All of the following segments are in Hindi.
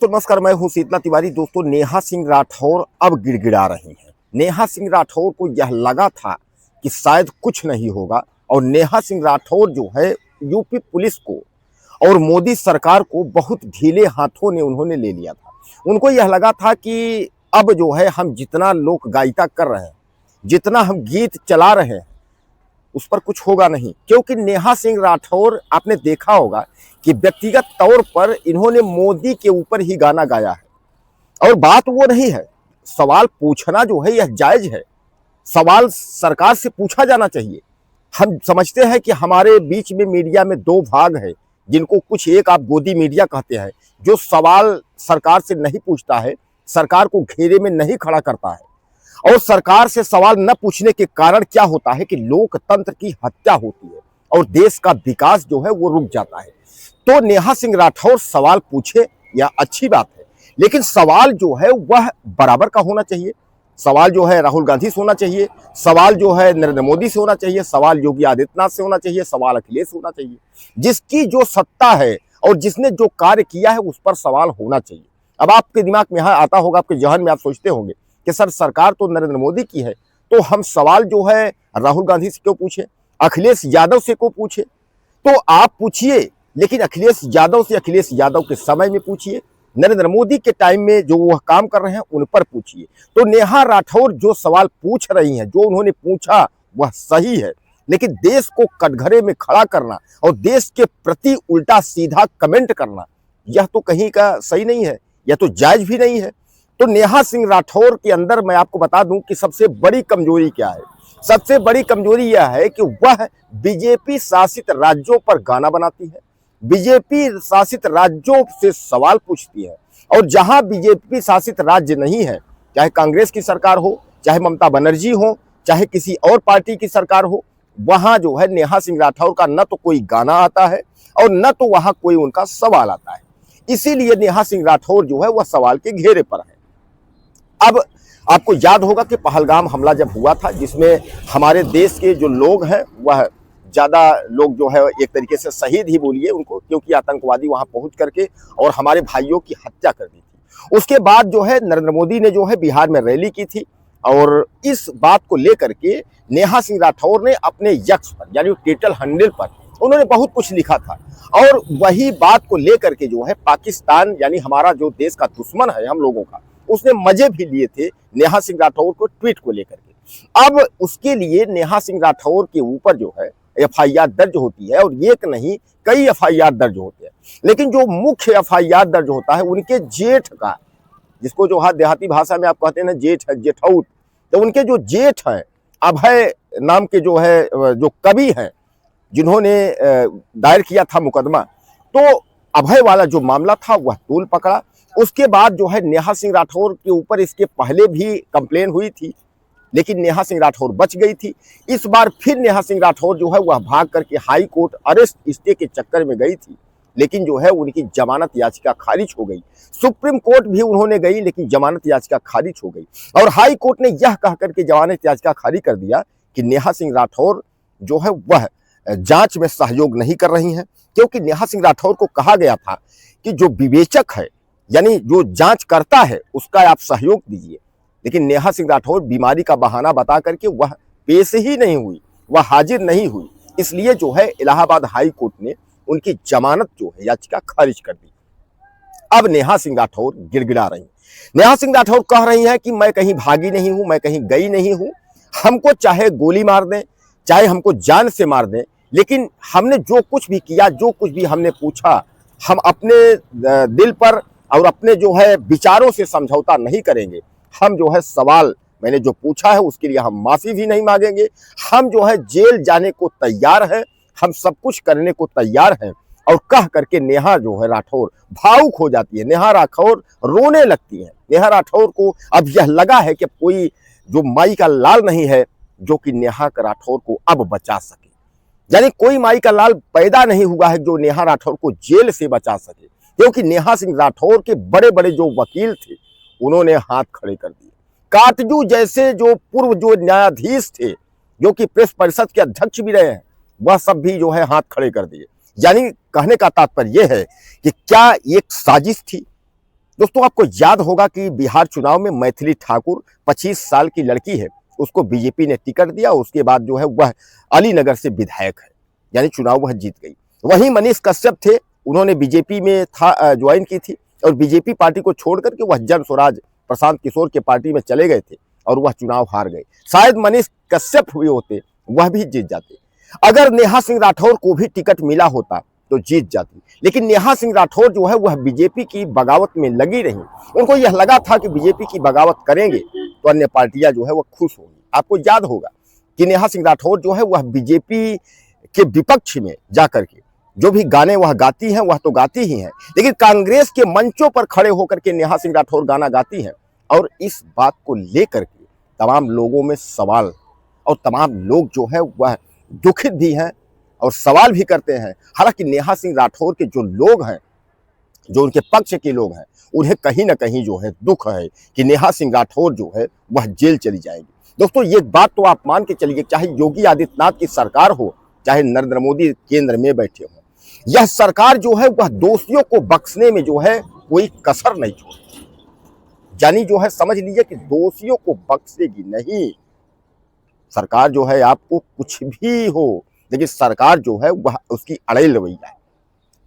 तो नमस्कार, मैं हूं शीतला तिवारी। दोस्तों, नेहा सिंह राठौर अब गिड़गिड़ा रही हैं। नेहा सिंह राठौर को यह लगा था कि शायद कुछ नहीं होगा और नेहा सिंह राठौर जो है यूपी पुलिस को और मोदी सरकार को बहुत ढीले हाथों ने उन्होंने ले लिया था। उनको यह लगा था कि अब जो है हम जितना लोक गायिका कर रहे हैं, जितना हम गीत चला रहे हैं, उस पर कुछ होगा नहीं। क्योंकि नेहा सिंह राठौर, आपने देखा होगा कि व्यक्तिगत तौर पर इन्होंने मोदी के ऊपर ही गाना गाया है। और बात वो नहीं है, सवाल पूछना जो है यह जायज है। सवाल सरकार से पूछा जाना चाहिए। हम समझते हैं कि हमारे बीच में मीडिया में दो भाग है, जिनको कुछ एक आप गोदी मीडिया कहते हैं, जो सवाल सरकार से नहीं पूछता है, सरकार को घेरे में नहीं खड़ा करता है। और सरकार से सवाल न पूछने के कारण क्या होता है कि लोकतंत्र की हत्या होती है और देश का विकास जो है वो रुक जाता है। तो नेहा सिंह राठौर सवाल पूछे, यह अच्छी बात है, लेकिन सवाल जो है वह बराबर का होना चाहिए। सवाल जो है राहुल गांधी से होना चाहिए, सवाल जो है नरेंद्र मोदी से होना चाहिए, सवाल योगी आदित्यनाथ से होना चाहिए, सवाल अखिलेश होना चाहिए। जिसकी जो सत्ता है और जिसने जो कार्य किया है उस पर सवाल होना चाहिए। अब आपके दिमाग में यहाँ आता होगा, आपके जहन में आप सोचते होंगे कि सर सरकार तो नरेंद्र मोदी की है, तो हम सवाल जो है राहुल गांधी से क्यों पूछे, अखिलेश यादव से क्यों पूछे? तो आप पूछिए, लेकिन अखिलेश यादव से अखिलेश यादव के समय में पूछिए, नरेंद्र मोदी के टाइम में जो वह काम कर रहे हैं उन पर पूछिए। तो नेहा राठौर जो सवाल पूछ रही हैं, जो उन्होंने पूछा वह सही है, लेकिन देश को कटघरे में खड़ा करना और देश के प्रति उल्टा सीधा कमेंट करना, यह तो कहीं का सही नहीं है, यह तो जायज भी नहीं है। तो नेहा सिंह राठौर के अंदर मैं आपको बता दूं कि सबसे बड़ी कमजोरी क्या है। सबसे बड़ी कमजोरी यह है कि वह बीजेपी शासित राज्यों पर गाना बनाती है, बीजेपी शासित राज्यों से सवाल पूछती है। और जहां बीजेपी शासित राज्य नहीं है, चाहे कांग्रेस की सरकार हो, चाहे ममता बनर्जी हो, चाहे किसी और पार्टी की सरकार हो, वहां जो है नेहा सिंह राठौर का न तो कोई गाना आता है और न तो वहां कोई उनका सवाल आता है। इसीलिए नेहा सिंह राठौर जो है वह सवाल के घेरे पर है। अब आपको याद होगा कि पहलगाम हमला जब हुआ था, जिसमें हमारे देश के जो लोग हैं वह ज़्यादा लोग जो है एक तरीके से शहीद ही बोलिए उनको, क्योंकि आतंकवादी वहां पहुंच करके और हमारे भाइयों की हत्या कर दी थी। उसके बाद जो है नरेंद्र मोदी ने जो है बिहार में रैली की थी और इस बात को लेकर के नेहा सिंह राठौर ने अपने यक्स पर यानी ट्विटर हैंडल पर उन्होंने बहुत कुछ लिखा था। और वही बात को लेकर के जो है पाकिस्तान यानी हमारा जो देश का दुश्मन है हम लोगों का, उसने मजे भी लिए थे नेहा सिंह राठौर को ट्वीट को लेकर के। अब उसके लिए नेहा सिंह राठौर के ऊपर जो है एफआईआर दर्ज होती है, और एक नहीं कई एफआईआर दर्ज होते हैं। लेकिन जो मुख्य एफआईआर दर्ज होता है उनके जेठ का, जिसको जो हाथ देहाती भाषा में आप कहते हैं ना जेठ है, जेठौत, तो उनके जो जेठ हैं अभय नाम के जो है जो कवि हैं, जिन्होंने दायर किया था मुकदमा, तो अभय वाला जो मामला था वह तूल पकड़ा। उसके बाद जो है नेहा सिंह राठौर के ऊपर इसके पहले भी कंप्लेन हुई थी, लेकिन नेहा सिंह राठौर बच गई थी। इस बार फिर नेहा सिंह राठौर जो है वह भाग करके हाई कोर्ट अरेस्ट स्टे के चक्कर में गई थी, लेकिन जो है उनकी जमानत याचिका खारिज हो गई। सुप्रीम कोर्ट भी उन्होंने गई, लेकिन जमानत याचिका खारिज हो गई। और हाई कोर्ट ने यह कह करके जमानत याचिका खारिज कर दिया कि नेहा सिंह राठौर जो है वह जांच में सहयोग नहीं कर रही हैं, क्योंकि नेहा सिंह राठौर को कहा गया था कि जो विवेचक है यानी जो जांच करता है उसका आप सहयोग दीजिए। लेकिन नेहा सिंह राठौर बीमारी का बहाना बता करके वह पेश ही नहीं हुई, वह हाजिर नहीं हुई। इसलिए जो है इलाहाबाद हाई कोर्ट ने उनकी जमानत जो है याचिका खारिज कर दी। अब नेहा सिंह राठौर गिड़गिड़ा रही हैं। नेहा सिंह राठौर कह रही हैं कि मैं कहीं भागी नहीं हूं, मैं कहीं गई नहीं हूं, हमको चाहे गोली मार दें, चाहे हमको जान से मार दें, लेकिन हमने जो कुछ भी किया, जो कुछ भी हमने पूछा, हम अपने दिल पर और अपने जो है विचारों से समझौता नहीं करेंगे। हम जो है सवाल मैंने जो पूछा है उसके लिए हम माफी भी नहीं मांगेंगे। हम जो है जेल जाने को तैयार हैं, हम सब कुछ करने को तैयार हैं। और कह करके नेहा जो है राठौर भावुक हो जाती है, नेहा राठौर रोने लगती है। नेहा राठौर को अब यह लगा है कि कोई जो माई का लाल नहीं है जो कि नेहा राठौर को अब बचा सके, यानी कोई माई का लाल पैदा नहीं हुआ है जो नेहा राठौर को जेल से बचा सके। क्योंकि नेहा सिंह राठौर के बड़े बड़े जो वकील थे उन्होंने हाथ खड़े कर दिए। काटजू जैसे जो पूर्व जो न्यायाधीश थे, जो कि प्रेस परिषद के अध्यक्ष भी रहे हैं, वह सब भी जो है हाथ खड़े कर दिए। यानी कहने का तात्पर्य यह है कि क्या एक साजिश थी, दोस्तों आपको याद होगा कि बिहार चुनाव में मैथिली ठाकुर 25 साल की लड़की है, उसको बीजेपी ने टिकट दिया। उसके बाद जो है वह अलीनगर से विधायक है, यानी चुनाव वह जीत गई। वहीं मनीष कश्यप थे, उन्होंने बीजेपी में ज्वाइन की थी और बीजेपी पार्टी को छोड़ करके वह जन स्वराज प्रशांत किशोर के पार्टी में चले गए थे और वह चुनाव हार गए। शायद मनीष कश्यप हुए होते, वह भी जीत जाते। अगर नेहा सिंह राठौर को भी टिकट मिला होता तो जीत जाती, लेकिन नेहा सिंह राठौर जो है वह बीजेपी की बगावत में लगी रही। उनको यह लगा था कि बीजेपी की बगावत करेंगे तो अन्य पार्टियां जो है वह खुश होंगी। आपको याद होगा कि नेहा सिंह राठौर जो है वह बीजेपी के विपक्ष में जाकर के जो भी गाने वह गाती हैं वह तो गाती ही हैं, लेकिन कांग्रेस के मंचों पर खड़े होकर के नेहा सिंह राठौर गाना गाती हैं। और इस बात को लेकर के तमाम लोगों में सवाल और तमाम लोग जो है वह दुखित भी हैं और सवाल भी करते हैं। हालांकि नेहा सिंह राठौर के जो लोग हैं, जो उनके पक्ष के लोग हैं, उन्हें कहीं ना कहीं जो है दुख है कि नेहा सिंह राठौर जो है वह जेल चली जाएगी। दोस्तों ये बात तो आप मान के चलिए, चाहे योगी आदित्यनाथ की सरकार हो, चाहे नरेंद्र मोदी केंद्र में बैठे हो, यह सरकार जो है वह दोषियों को बख्शने में जो है कोई कसर नहीं छोड़ती। यानी जो है समझ लीजिए कि दोषियों को बख्शेगी नहीं सरकार। जो है आपको कुछ भी हो, लेकिन सरकार जो है वह उसकी अड़ेल रवैया है।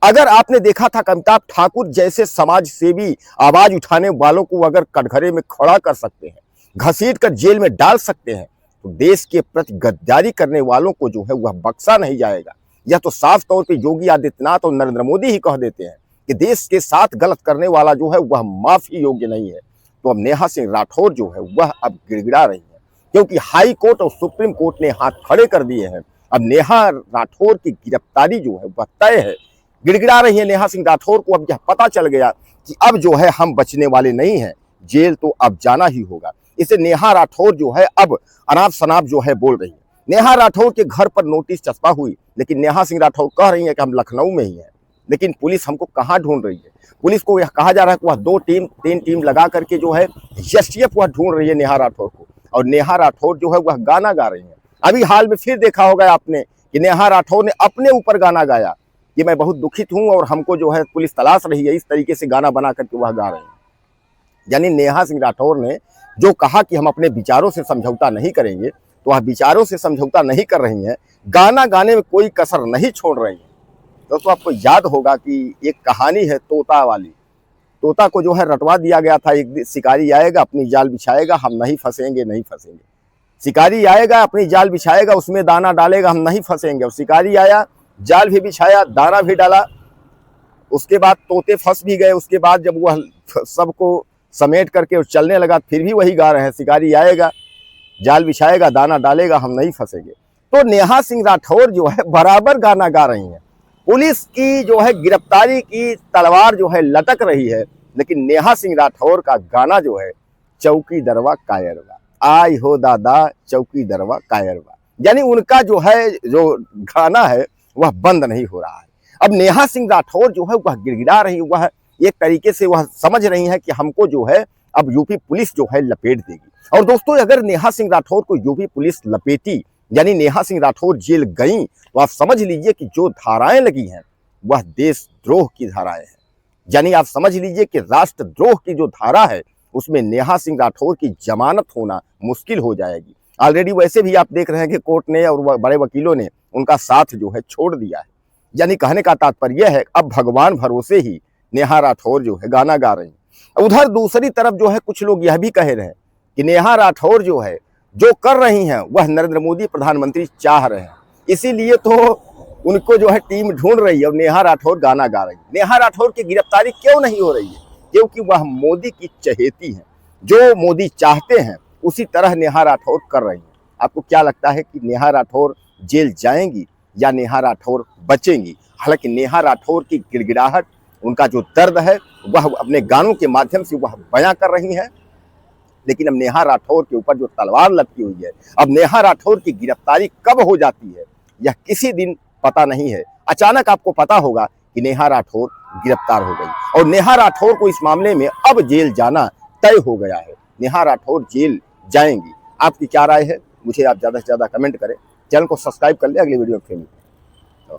अगर आपने देखा था अमिताभ ठाकुर जैसे समाज सेवी आवाज उठाने वालों को अगर कटघरे में खड़ा कर सकते हैं, घसीट कर जेल में डाल सकते हैं, तो देश के प्रति गद्दारी करने वालों को जो है वह बख्शा नहीं जाएगा। यह तो साफ तौर पे योगी आदित्यनाथ और नरेंद्र मोदी ही कह देते हैं कि देश के साथ गलत करने वाला जो है वह माफी योग्य नहीं है। तो अब नेहा सिंह राठौर जो है वह अब गिड़गिड़ा रही है, क्योंकि हाई कोर्ट और सुप्रीम कोर्ट ने हाथ खड़े कर दिए हैं। अब नेहा राठौर की गिरफ्तारी जो है वह तय है। गिड़गिड़ा रही है नेहा सिंह राठौर को। अब यह पता चल गया कि अब जो है हम बचने वाले नहीं हैं, जेल तो अब जाना ही होगा। इसे नेहा राठौर जो है अब अनाप शनाप जो है बोल रही है। नेहा राठौर के घर पर नोटिस चस्पा हुई, लेकिन नेहा सिंह राठौर कह रही है कि हम लखनऊ में ही हैं, लेकिन पुलिस हमको कहाँ ढूंढ रही है। पुलिस को यह कहा जा रहा है कि वह 2 टीम 3 टीम लगा करके जो है एसटीएफ वह ढूंढ रही है नेहा राठौर को, और नेहा राठौर जो है वह गाना गा रही है। अभी हाल में फिर देखा होगा आपने कि नेहा राठौर ने अपने ऊपर गाना गाया कि मैं बहुत दुखित हूं और हमको जो है पुलिस तलाश रही है, इस तरीके से गाना बना करके वह गा रहे हैं। यानी नेहा सिंह राठौर ने जो कहा कि हम अपने विचारों से समझौता नहीं करेंगे, तो वह विचारों से समझौता नहीं कर रही हैं, गाना गाने में कोई कसर नहीं छोड़ रही हैं। दोस्तों आपको याद होगा कि एक कहानी है तोता वाली। तोता को जो है रटवा दिया गया था, एक शिकारी आएगा अपनी जाल बिछाएगा, हम नहीं फंसेंगे नहीं फंसेंगे। शिकारी आएगा अपनी जाल बिछाएगा, उसमें दाना डालेगा, हम नहीं फंसेंगे। और शिकारी आया, जाल भी बिछाया, दाना भी डाला, उसके बाद तोते फंस भी गए। उसके बाद जब वह सबको समेट करके चलने लगा, फिर भी वही गा रहे हैं, शिकारी आएगा, जाल बिछाएगा, दाना डालेगा, हम नहीं फंसेंगे। तो नेहा सिंह राठौर जो है बराबर गाना गा रही हैं। पुलिस की जो है गिरफ्तारी की तलवार जो है लटक रही है, लेकिन नेहा सिंह राठौर का गाना जो है चौकी दरवा कायरवा, आई हो दादा चौकी दरवा कायरवा, यानी उनका जो है जो गाना है वह बंद नहीं हो रहा है। अब नेहा सिंह राठौर जो है वह गिड़गिड़ा रही, वह एक तरीके से वह समझ रही है कि हमको जो है अब यूपी पुलिस जो है लपेट देगी। और दोस्तों अगर नेहा सिंह राठौर को यूपी पुलिस लपेटी, यानी नेहा सिंह राठौर जेल गई, तो आप समझ लीजिए कि जो धाराएं लगी हैं वह देशद्रोह की धाराएं हैं। यानी आप समझ लीजिए कि राष्ट्रद्रोह की जो धारा है उसमें नेहा सिंह राठौर की जमानत होना मुश्किल हो जाएगी। ऑलरेडी वैसे भी आप देख रहे हैं कि कोर्ट ने और बड़े वकीलों ने उनका साथ जो है छोड़ दिया है। यानी कहने का तात्पर्य है अब भगवान भरोसे ही नेहा राठौर जो है गाना गा रही है। उधर दूसरी तरफ जो है कुछ लोग यह भी कह रहे हैं कि नेहा राठौर जो है जो कर रही हैं वह नरेंद्र मोदी प्रधानमंत्री चाह रहे हैं, इसीलिए तो उनको जो है टीम ढूंढ रही है और नेहा राठौर गाना गा रही है। नेहा राठौर की गिरफ्तारी क्यों नहीं हो रही है? क्योंकि वह मोदी की चहेती हैं, जो मोदी चाहते हैं उसी तरह नेहा राठौर कर रही हैं। आपको क्या लगता है कि नेहा राठौर जेल जाएंगी या नेहा राठौर बचेंगी? हालांकि नेहा राठौर की गिड़गिड़ाहट, उनका जो दर्द है वह अपने गानों के माध्यम से वह बयां कर रही हैं, लेकिन अब नेहा राठौर के ऊपर जो तलवार लटकी हुई है, अब नेहा राठौर की गिरफ्तारी कब हो जाती है यह किसी दिन पता नहीं है। अचानक आपको पता होगा कि नेहा राठौर गिरफ्तार हो गई और नेहा राठौर को इस मामले में अब जेल जाना तय हो गया है। नेहा राठौर जेल जाएंगी। आपकी क्या राय है? मुझे आप ज़्यादा से ज़्यादा कमेंट करें, चैनल को सब्सक्राइब कर ले। अगली वीडियो में फिर मिलते हैं।